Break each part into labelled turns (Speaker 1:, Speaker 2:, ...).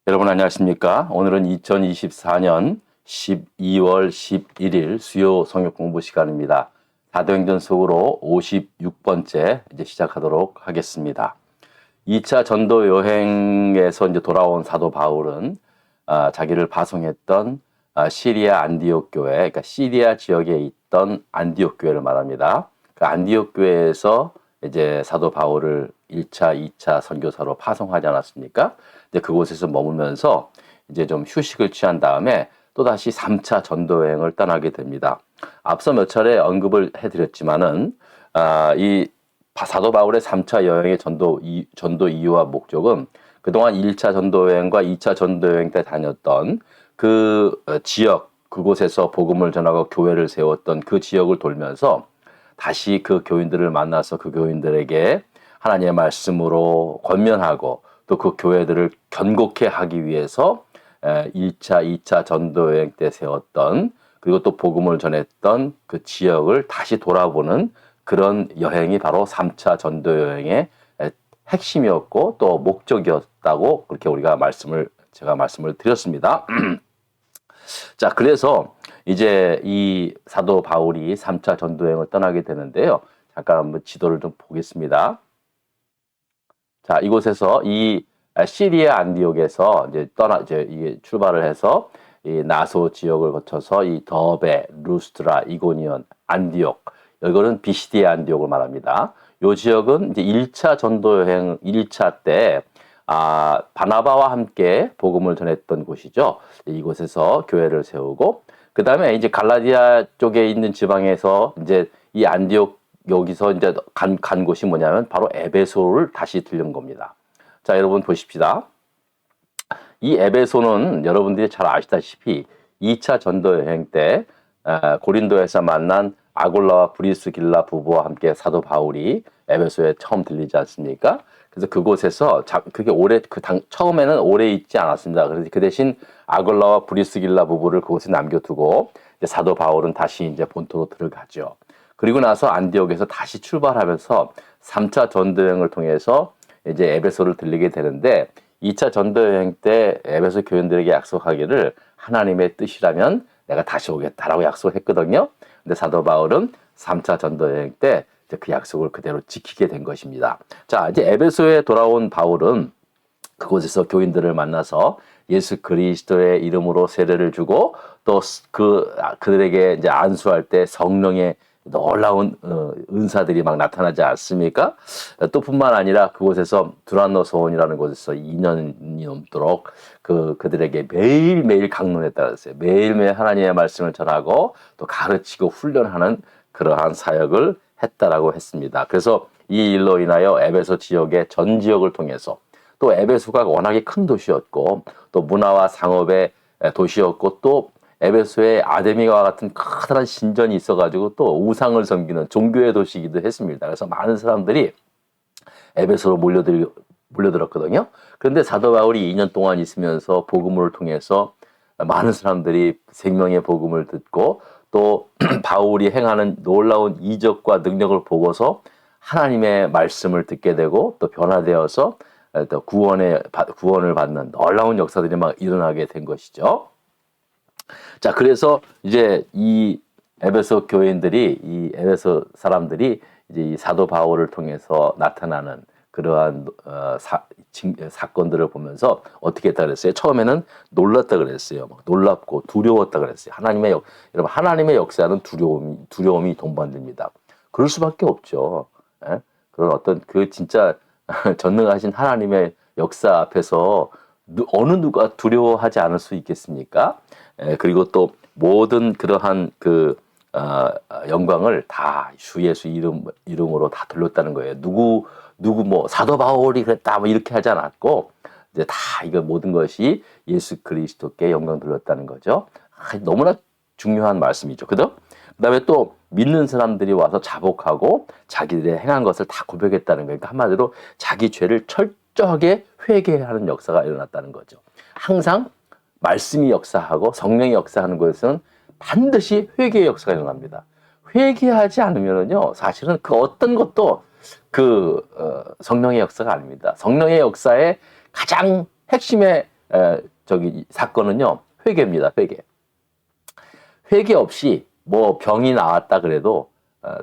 Speaker 1: 여러분 안녕하십니까? 오늘은 2024년 12월 11일 수요 성역 공부 시간입니다. 사도행전 속으로 56번째 이제 시작하도록 하겠습니다. 2차 전도 여행에서 이제 돌아온 사도 바울은 자기를 파송했던 시리아 안디옥 교회, 그러니까 시리아 지역에 있던 안디옥 교회를 말합니다. 그 안디옥 교회에서 이제 사도 바울을 1차, 2차 선교사로 파송하지 않았습니까? 이제 그곳에서 머물면서 이제 좀 휴식을 취한 다음에 또다시 3차 전도 여행을 떠나게 됩니다. 앞서 몇 차례 언급을 해드렸지만은, 이 사도 바울의 3차 여행의 전도 이유와 목적은 그동안 1차 전도 여행과 2차 전도 여행 때 다녔던 그 지역, 그곳에서 복음을 전하고 교회를 세웠던 그 지역을 돌면서 다시 그 교인들을 만나서 그 교인들에게 하나님의 말씀으로 권면하고 또 그 교회들을 견고케 하기 위해서 1차, 2차 전도 여행 때 세웠던 그리고 또 복음을 전했던 그 지역을 다시 돌아보는 그런 여행이 바로 3차 전도 여행의 핵심이었고 또 목적이었다고 그렇게 제가 말씀을 드렸습니다. 자, 그래서 이제 이 사도 바울이 3차 전도 여행을 떠나게 되는데요. 잠깐 한번 지도를 좀 보겠습니다. 자, 이곳에서 이 시리아 안디옥에서 이제 이게 출발을 해서 이 나소 지역을 거쳐서 이 더베, 루스트라, 이고니온, 안디옥, 이거는 비시디아 안디옥을 말합니다. 이 지역은 이제 1차 전도 여행 1차 때 바나바와 함께 복음을 전했던 곳이죠. 이곳에서 교회를 세우고 그 다음에 이제 갈라디아 쪽에 있는 지방에서 이제 이 안디옥 여기서 이제 간 곳이 뭐냐면 바로 에베소를 다시 들른 겁니다. 자, 여러분 보십시다. 이 에베소는 여러분들이 잘 아시다시피 2차 전도 여행 때 고린도에서 만난 아골라와 브리스길라 부부와 함께 사도 바울이 에베소에 처음 들리지 않습니까? 그래서 그곳에서 그게 처음에는 오래 있지 않았습니다. 그래서 그 대신 아골라와 브리스길라 부부를 그곳에 남겨두고 이제 사도 바울은 다시 이제 본토로 들어가죠. 그리고 나서 안디옥에서 다시 출발하면서 3차 전도 여행을 통해서 이제 에베소를 들리게 되는데 2차 전도 여행 때 에베소 교인들에게 약속하기를 하나님의 뜻이라면 내가 다시 오겠다라고 약속했거든요. 근데 사도 바울은 3차 전도 여행 때 그 약속을 그대로 지키게 된 것입니다. 자, 이제 에베소에 돌아온 바울은 그곳에서 교인들을 만나서 예수 그리스도의 이름으로 세례를 주고 또 그들에게 이제 안수할 때 성령의 놀라운 은사들이 막 나타나지 않습니까? 또 뿐만 아니라 그곳에서 두란노 소원이라는 곳에서 2년이 넘도록 그들에게 매일매일 강론했다고 했어요. 매일매일 하나님의 말씀을 전하고 또 가르치고 훈련하는 그러한 사역을 했다라고 했습니다. 그래서 이 일로 인하여 에베소 지역의 전 지역을 통해서 또 에베소가 워낙에 큰 도시였고 또 문화와 상업의 도시였고 또 에베소에 아데미와 같은 커다란 신전이 있어가지고 또 우상을 섬기는 종교의 도시이기도 했습니다. 그래서 많은 사람들이 에베소로 몰려들었거든요. 그런데 사도 바울이 2년 동안 있으면서 복음을 통해서 많은 사람들이 생명의 복음을 듣고 또 바울이 행하는 놀라운 이적과 능력을 보고서 하나님의 말씀을 듣게 되고 또 변화되어서 또 구원을 받는 놀라운 역사들이 막 일어나게 된 것이죠. 자, 그래서 이제 이 에베소 사람들이 이제 이 사도 바울을 통해서 나타나는 그러한 사건들을 보면서 어떻게 했다 그랬어요? 처음에는 놀랐다 그랬어요. 막 놀랍고 두려웠다 그랬어요. 여러분 하나님의 역사는 두려움이 동반됩니다. 그럴 수밖에 없죠. 예? 그런 어떤 진짜 전능하신 하나님의 역사 앞에서 어느 누가 두려워하지 않을 수 있겠습니까? 그리고 또 모든 그러한 영광을 다 주 예수 이름으로 다 돌렸다는 거예요. 누구 뭐 사도 바울이 그랬다 뭐 이렇게 하지 않았고 이제 다 이거 모든 것이 예수 그리스도께 영광 돌렸다는 거죠. 너무나 중요한 말씀이죠. 그다음에 또 믿는 사람들이 와서 자복하고 자기들의 행한 것을 다 고백했다는 거예요. 그러니까 한마디로 자기 죄를 철저하게 회개하는 역사가 일어났다는 거죠. 항상 말씀이 역사하고 성령이 역사하는 것은 반드시 회개의 역사가 일어납니다. 회개하지 않으면요, 사실은 그 어떤 것도 성령의 역사가 아닙니다. 성령의 역사의 가장 핵심의 사건은요, 회개입니다. 회개 없이 뭐 병이 나왔다 그래도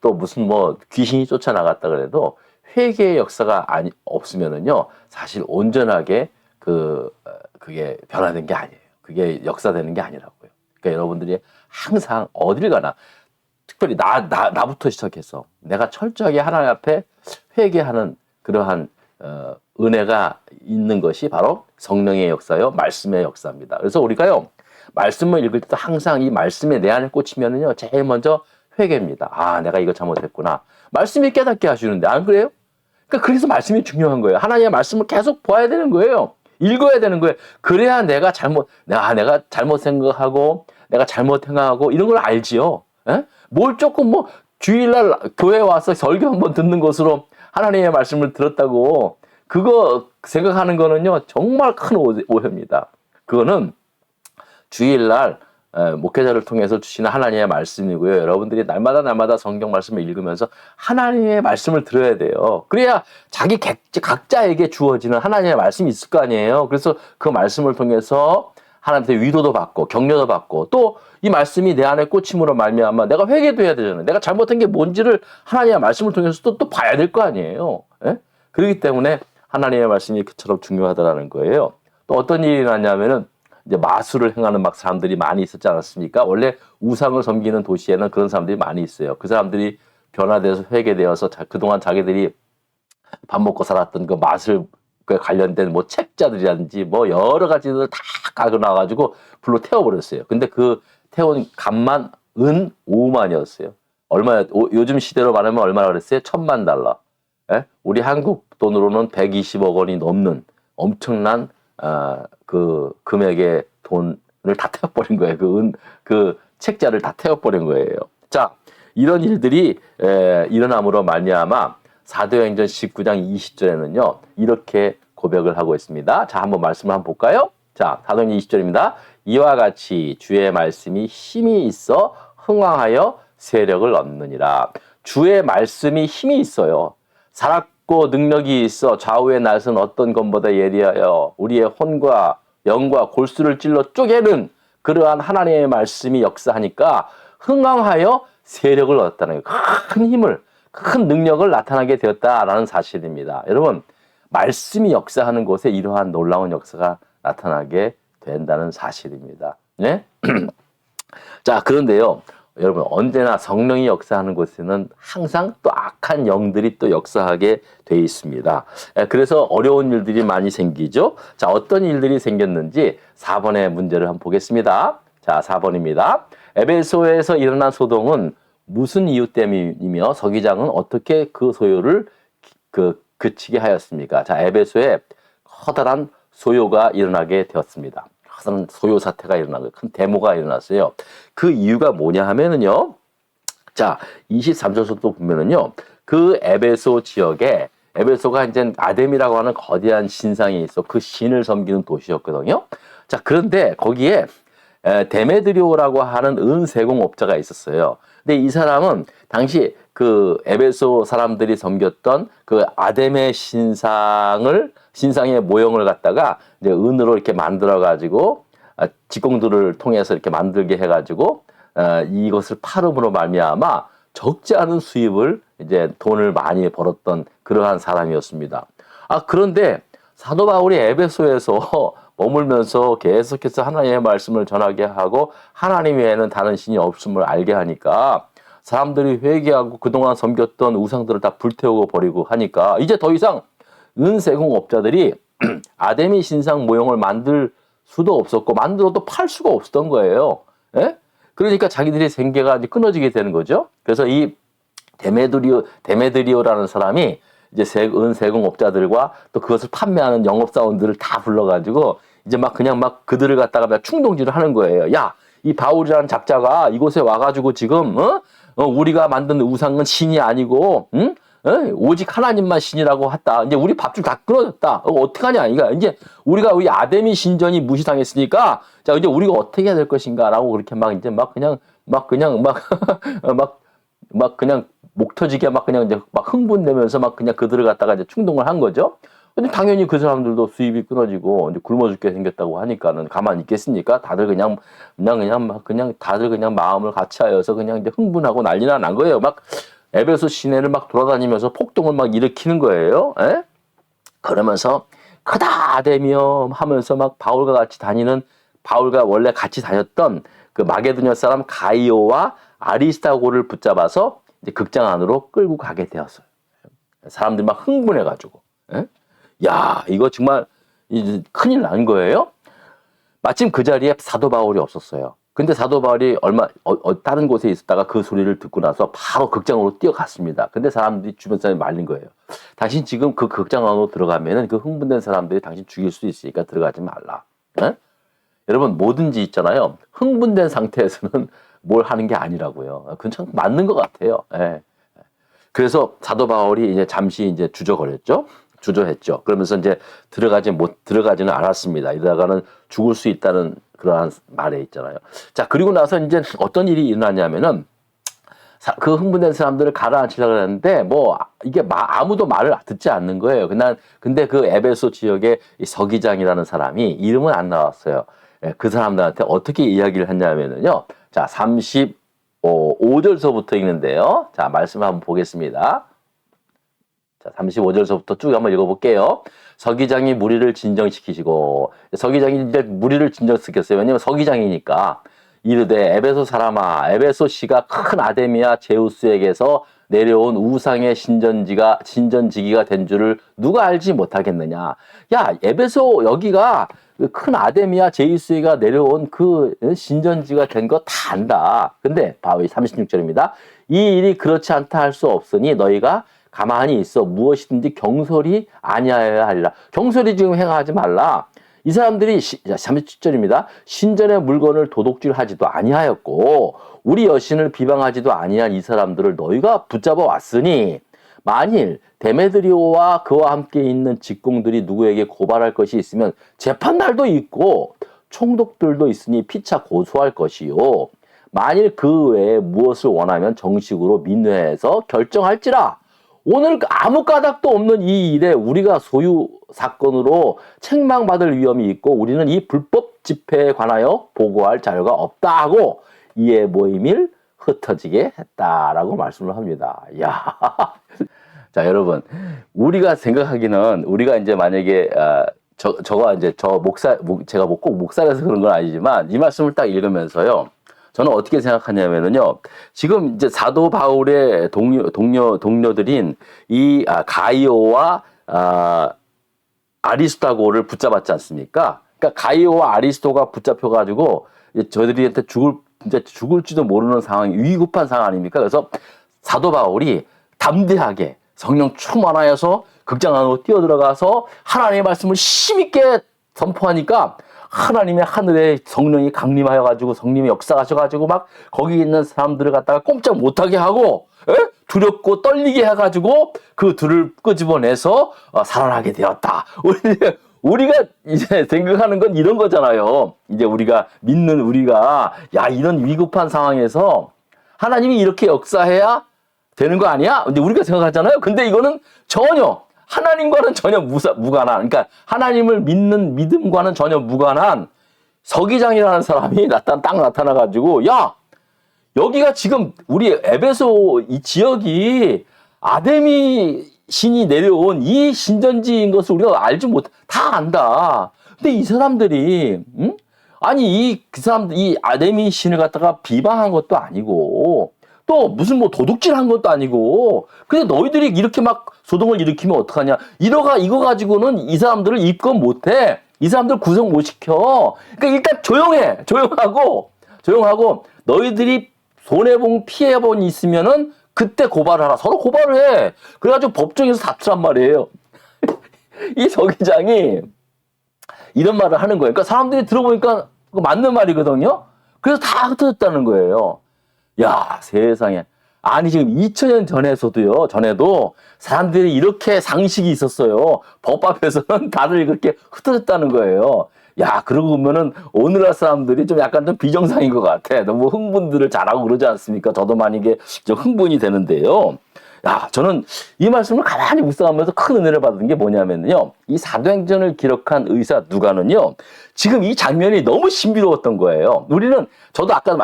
Speaker 1: 또 무슨 뭐 귀신이 쫓아나갔다 그래도 회개의 역사가 없으면은요, 사실 온전하게 그게 변화된 게 아니에요. 그게 역사되는 게 아니라고요. 그러니까 여러분들이 항상 어딜 가나, 특별히 나부터 시작해서 내가 철저하게 하나님 앞에 회개하는 그러한 은혜가 있는 것이 바로 성령의 역사요, 말씀의 역사입니다. 그래서 우리가요, 말씀을 읽을 때도 항상 이 말씀에 내 안에 꽂히면은요, 제일 먼저 회개입니다. 아, 내가 이거 잘못했구나. 말씀이 깨닫게 하시는데, 안 그래요? 그러니까 그래서 말씀이 중요한 거예요. 하나님의 말씀을 계속 봐야 되는 거예요. 읽어야 되는 거예요. 그래야 내가 잘못 생각하고, 내가 잘못 행하고, 이런 걸 알지요. 에? 뭘 조금 뭐, 주일날 교회 와서 설교 한번 듣는 것으로 하나님의 말씀을 들었다고, 그거 생각하는 거는요, 정말 큰 오해입니다. 그거는 주일날 목회자를 통해서 주시는 하나님의 말씀이고요. 여러분들이 날마다 성경 말씀을 읽으면서 하나님의 말씀을 들어야 돼요. 그래야 각자에게 주어지는 하나님의 말씀이 있을 거 아니에요. 그래서 그 말씀을 통해서 하나님한테 위로도 받고 격려도 받고 또 이 말씀이 내 안에 꽂힘으로 말미암아 내가 회개도 해야 되잖아요. 내가 잘못한 게 뭔지를 하나님의 말씀을 통해서 또 봐야 될 거 아니에요. 예? 그렇기 때문에 하나님의 말씀이 그처럼 중요하다라는 거예요. 또 어떤 일이 났냐면은 이제 마술을 행하는 막 사람들이 많이 있었지 않았습니까? 원래 우상을 섬기는 도시에는 그런 사람들이 많이 있어요. 그 사람들이 변화돼서 회개되어서 그동안 자기들이 밥 먹고 살았던 그 마술 관련된 뭐 책자들이라든지 뭐 여러 가지들 다 까고 나와가지고 불로 태워버렸어요. 근데 그 태운 값만 은 5만이었어요. 요즘 시대로 말하면 얼마나 그랬어요? $10,000. 예? 우리 한국 돈으로는 120억 원이 넘는 엄청난 그 금액의 돈을 다 태워버린 거예요. 그 책자를 다 태워버린 거예요. 자, 이런 일들이 일어남으로 말미암아 사도행전 19장 20절에는요, 이렇게 고백을 하고 있습니다. 자, 한번 말씀을 한번 볼까요? 자, 사도행전 20절입니다. 이와 같이 주의 말씀이 힘이 있어 흥왕하여 세력을 얻느니라. 주의 말씀이 힘이 있어요. 살았고 능력이 있어 좌우의 날선 어떤 것보다 예리하여 우리의 혼과 영과 골수를 찔러 쪼개는 그러한 하나님의 말씀이 역사하니까 흥왕하여 세력을 얻었다는 거예요. 큰 힘을, 큰 능력을 나타나게 되었다라는 사실입니다. 여러분, 말씀이 역사하는 곳에 이러한 놀라운 역사가 나타나게 된다는 사실입니다. 네? 자, 그런데요, 여러분, 언제나 성령이 역사하는 곳에는 항상 또 악한 영들이 또 역사하게 돼 있습니다. 그래서 어려운 일들이 많이 생기죠. 자, 어떤 일들이 생겼는지 4번의 문제를 한번 보겠습니다. 자, 4번입니다. 에베소에서 일어난 소동은 무슨 이유 때문이며 서기장은 어떻게 그 소요를 그치게 하였습니까? 자, 에베소에 커다란 소요가 일어나게 되었습니다. 커다란 소요 사태가 일어나고 큰 데모가 일어났어요. 그 이유가 뭐냐 하면은요. 자, 23절부터 보면은요. 그 에베소 지역에 에베소가 이제 아뎀이라고 하는 거대한 신상이 있어 그 신을 섬기는 도시였거든요. 자, 그런데 거기에 데메드리오라고 하는 은세공업자가 있었어요. 근데 이 사람은 당시 그 에베소 사람들이 섬겼던 그 아뎀의 신상의 모형을 갖다가 이제 은으로 이렇게 만들어 가지고 직공들을 통해서 이렇게 만들게 해 가지고 이것을 팔음으로 말미암아 적지 않은 수입을 이제 돈을 많이 벌었던 그러한 사람이었습니다. 그런데 사도 바울이 에베소에서 머물면서 계속해서 하나님의 말씀을 전하게 하고 하나님 외에는 다른 신이 없음을 알게 하니까 사람들이 회개하고 그동안 섬겼던 우상들을 다 불태우고 버리고 하니까 이제 더 이상 은세공업자들이 아데미 신상 모형을 만들 수도 없었고 만들어도 팔 수가 없었던 거예요. 예? 그러니까 자기들의 생계가 이제 끊어지게 되는 거죠. 그래서 이 데메드리오라는 사람이 이제 은세공업자들과 또 그것을 판매하는 영업사원들을 다 불러가지고 이제 그냥 그들을 갖다가 충동질을 하는 거예요. 야, 이 바울이라는 작자가 이곳에 와가지고 지금 우리가 만든 우상은 신이 아니고 오직 하나님만 신이라고 했다. 이제 우리 밥줄 다 끊어졌다. 어떡하냐? 그러니까 이제 우리 아데미 신전이 무시당했으니까 자 이제 우리가 어떻게 해야 될 것인가라고 그렇게 그냥 목 터지게 그냥 이제 흥분되면서 그냥 그들을 갖다가 이제 충동을 한 거죠. 근데 당연히 그 사람들도 수입이 끊어지고 이제 굶어 죽게 생겼다고 하니까는 가만히 있겠습니까? 다들 그냥 다들 그냥 마음을 같이하여서 그냥 이제 흥분하고 난리나 난 거예요. 막 에베소 시내를 막 돌아다니면서 폭동을 막 일으키는 거예요. 에? 그러면서 크다 아데미엄 하면서 막 바울과 같이 다니는 바울과 원래 같이 다녔던 그 마게도냐 사람 가이오와 아리스타고를 붙잡아서 이제 극장 안으로 끌고 가게 되었어요. 사람들이 막 흥분해가지고. 에? 야, 이거 정말 큰일 난 거예요. 마침 그 자리에 사도 바울이 없었어요. 근데 사도 바울이 다른 곳에 있었다가 그 소리를 듣고 나서 바로 극장으로 뛰어갔습니다. 근데 사람들이 주변 사람이 말린 거예요. 당신 지금 그 극장 안으로 들어가면은 그 흥분된 사람들이 당신 죽일 수 있으니까 들어가지 말라. 에? 여러분 뭐든지 있잖아요. 흥분된 상태에서는 뭘 하는 게 아니라고요. 그건 참 맞는 것 같아요. 예. 그래서 사도 바울이 이제 잠시 이제 주저했죠. 그러면서 이제 들어가지는 않았습니다. 이러다가는 죽을 수 있다는 그러한 말에 있잖아요. 자, 그리고 나서 이제 어떤 일이 일어나냐면은 그 흥분된 사람들을 가라앉히려고 했는데 뭐 이게 아무도 말을 듣지 않는 거예요. 근데 그 에베소 지역의 서기장이라는 사람이 이름은 안 나왔어요. 그 사람들한테 어떻게 이야기를 했냐면은요. 자, 35절서부터 읽는데요. 자, 말씀 한번 보겠습니다. 자, 35절서부터 쭉 한번 읽어볼게요. 서기장이 무리를 진정시키시고, 서기장이 이제 무리를 진정시켰어요. 왜냐면 서기장이니까. 이르되 에베소 사람아, 에베소 씨가 큰 아데미아 제우스에게서 내려온 우상의 신전지기가 된 줄을 누가 알지 못하겠느냐. 야, 에베소 여기가 큰 아데미아 제우스가 내려온 그 신전지가 된 거 다 안다. 근데 바위 36절입니다. 이 일이 그렇지 않다 할 수 없으니 너희가 가만히 있어 무엇이든지 경솔히 아니하여야 하리라. 경솔히 지금 행하지 말라. 이 사람들이 37절입니다. 신전의 물건을 도둑질하지도 아니하였고 우리 여신을 비방하지도 아니한 이 사람들을 너희가 붙잡아 왔으니 만일 데메드리오와 그와 함께 있는 직공들이 누구에게 고발할 것이 있으면 재판날도 있고 총독들도 있으니 피차 고소할 것이요. 만일 그 외에 무엇을 원하면 정식으로 민회에서 결정할지라. 오늘 아무 까닭도 없는 이 일에 우리가 소유 사건으로 책망받을 위험이 있고 우리는 이 불법 집회에 관하여 보고할 자료가 없다 하고 이에 모임을 흩어지게 했다라고 말씀을 합니다. 야, 자 여러분, 우리가 생각하기는 우리가 이제 만약에 제가 꼭 목사라서 그런 건 아니지만 이 말씀을 딱 읽으면서요. 저는 어떻게 생각하냐면요. 지금 이제 사도 바울의 동료들인 이 가이오와 아리스토고를 붙잡았지 않습니까? 그러니까 가이오와 아리스토가 붙잡혀가지고 저들한테 죽을지도 모르는 상황이 위급한 상황 아닙니까? 그래서 사도 바울이 담대하게 성령 충만하여서 극장 안으로 뛰어들어가서 하나님의 말씀을 힘있게 선포하니까 하나님의 하늘에 성령이 강림하여가지고 성령이 역사하셔가지고 막 거기 있는 사람들을 갖다가 꼼짝 못하게 하고 두렵고 떨리게 해가지고 그 둘을 끄집어내서 살아나게 되었다. 우리가 이제 생각하는 건 이런 거잖아요. 이제 우리가 믿는 우리가 야 이런 위급한 상황에서 하나님이 이렇게 역사해야 되는 거 아니야? 근데 우리가 생각하잖아요. 근데 이거는 전혀 하나님과는 전혀 무관한, 그러니까 하나님을 믿는 믿음과는 전혀 무관한 서기장이라는 사람이 딱 나타나가지고, 야, 여기가 지금 우리 에베소 이 지역이 아데미 신이 내려온 이 신전지인 것을 우리가 알지 다 안다. 근데 이 사람들이, 아니, 이 아데미 신을 갖다가 비방한 것도 아니고, 또 무슨 뭐 도둑질 한 것도 아니고 근데 너희들이 이렇게 막 소동을 일으키면 어떡하냐. 이거 가지고는 이 사람들을 입건 못해. 이 사람들 구성 못 시켜. 그러니까 일단 조용하고 너희들이 손해본 피해본 있으면은 그때 고발하라. 서로 고발을 해. 그래가지고 법정에서 다투란 말이에요. 이 서기장이 이런 말을 하는 거예요. 그러니까 사람들이 들어보니까 맞는 말이거든요. 그래서 다 흩어졌다는 거예요. 야, 세상에. 아니, 지금 2000년 전에도 사람들이 이렇게 상식이 있었어요. 법 앞에서는 다들 그렇게 흩어졌다는 거예요. 야, 그러고 보면은 오늘날 사람들이 좀 약간 좀 비정상인 것 같아. 너무 흥분들을 잘하고 그러지 않습니까? 저도 만약에 좀 흥분이 되는데요. 야, 저는 이 말씀을 가만히 묵상하면서 큰 은혜를 받은 게 뭐냐면요. 이 사도행전을 기록한 의사 누가는요. 지금 이 장면이 너무 신비로웠던 거예요. 우리는 저도 아까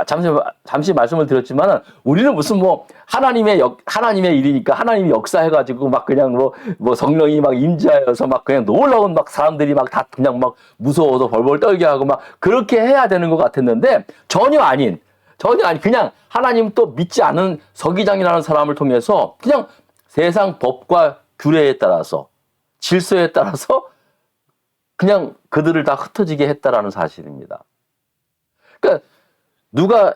Speaker 1: 잠시 말씀을 드렸지만 우리는 무슨 뭐 하나님의 일이니까 하나님이 역사해가지고 막 그냥 뭐 성령이 막 임재하여서 막 그냥 놀라운 막 사람들이 막 다 그냥 막 무서워서 벌벌 떨게 하고 막 그렇게 해야 되는 것 같았는데 전혀 아닌 그냥 하나님 또 믿지 않은 서기장이라는 사람을 통해서 그냥 세상 법과 규례에 따라서 질서에 따라서 그냥 그들을 다 흩어지게 했다라는 사실입니다. 그러니까 누가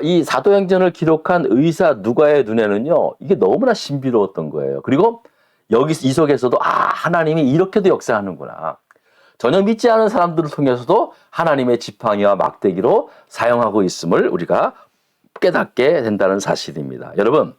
Speaker 1: 이 사도행전을 기록한 의사 누가의 눈에는요, 이게 너무나 신비로웠던 거예요. 그리고 여기 이 속에서도 하나님이 이렇게도 역사하는구나. 전혀 믿지 않은 사람들을 통해서도 하나님의 지팡이와 막대기로 사용하고 있음을 우리가 깨닫게 된다는 사실입니다. 여러분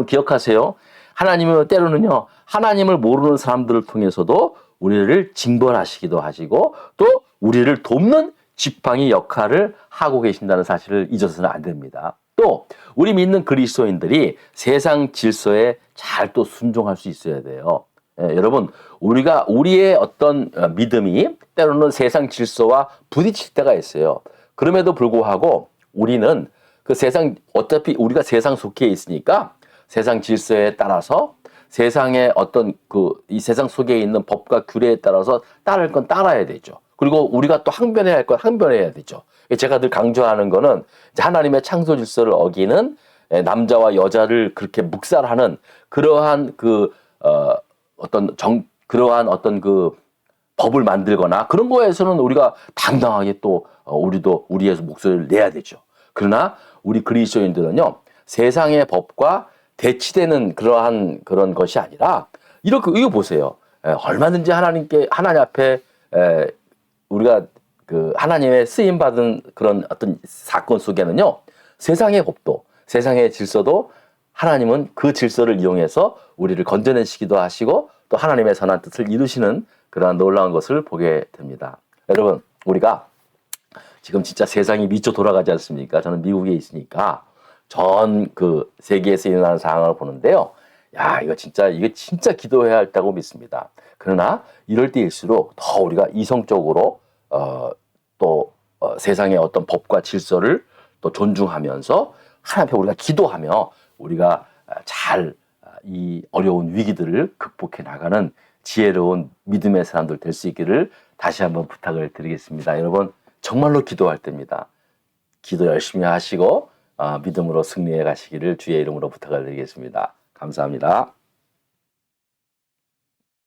Speaker 1: 기억하세요. 하나님은 때로는요, 하나님을 모르는 사람들을 통해서도 우리를 징벌하시기도 하시고 또 우리를 돕는 지팡이 역할을 하고 계신다는 사실을 잊어서는 안 됩니다. 또 우리 믿는 그리스도인들이 세상 질서에 잘 또 순종할 수 있어야 돼요. 여러분, 우리의 어떤 믿음이 때로는 세상 질서와 부딪힐 때가 있어요. 그럼에도 불구하고 우리는 어차피 우리가 세상 속에 있으니까 세상 질서에 따라서 세상의 어떤 이 세상 속에 있는 법과 규례에 따라서 따를 건 따라야 되죠. 그리고 우리가 또 항변해야 할 건 항변해야 되죠. 제가 늘 강조하는 거는 하나님의 창조 질서를 어기는 남자와 여자를 그렇게 묵살하는 그러한 그러한 어떤 법을 만들거나 그런 거에서는 우리가 당당하게 또 우리도 우리의 목소리를 내야 되죠. 그러나 우리 그리스도인들은요, 세상의 법과 대치되는 그런 것이 아니라 이거 보세요. 얼마든지 하나님 앞에 우리가 하나님의 쓰임 받은 그런 어떤 사건 속에는요, 세상의 법도 세상의 질서도 하나님은 그 질서를 이용해서 우리를 건져내시기도 하시고 또 하나님의 선한 뜻을 이루시는 그러한 놀라운 것을 보게 됩니다. 여러분, 우리가 지금 진짜 세상이 미쳐 돌아가지 않습니까? 저는 미국에 있으니까 전 세계에서 일어나는 상황을 보는데요. 야, 이거 진짜 기도해야 할다고 믿습니다. 그러나 이럴 때일수록 더 우리가 이성적으로 세상의 어떤 법과 질서를 또 존중하면서 하나님 앞에 우리가 기도하며 우리가 잘 이 어려운 위기들을 극복해 나가는 지혜로운 믿음의 사람들 될 수 있기를 다시 한번 부탁을 드리겠습니다. 여러분, 정말로 기도할 때입니다. 기도 열심히 하시고 믿음으로 승리해 가시기를 주의 이름으로 부탁을 드리겠습니다. 감사합니다.